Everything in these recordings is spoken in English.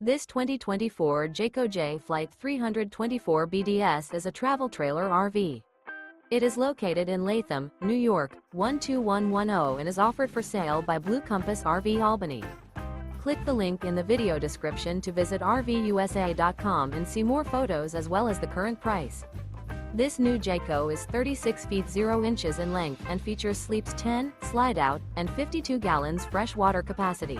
This 2024 Jayco Jay Flight 324 BDS is a travel trailer RV. It is located in Latham, New York, 12110 and is offered for sale by Blue Compass RV Albany. Click the link in the video description to visit RVUSA.com and see more photos as well as the current price. This new Jayco is 36 feet 0 inches in length and features sleeps 10, slide-out, and 52 gallons fresh water capacity.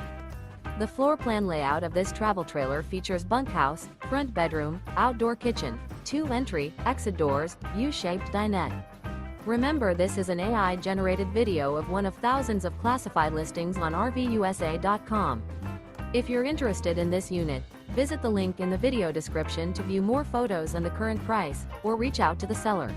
The floor plan layout of this travel trailer features bunkhouse, front bedroom, outdoor kitchen, 2 entry, exit doors, U-shaped dinette. Remember, this is an AI-generated video of one of thousands of classified listings on RVUSA.com. If you're interested in this unit, visit the link in the video description to view more photos and the current price, or reach out to the seller.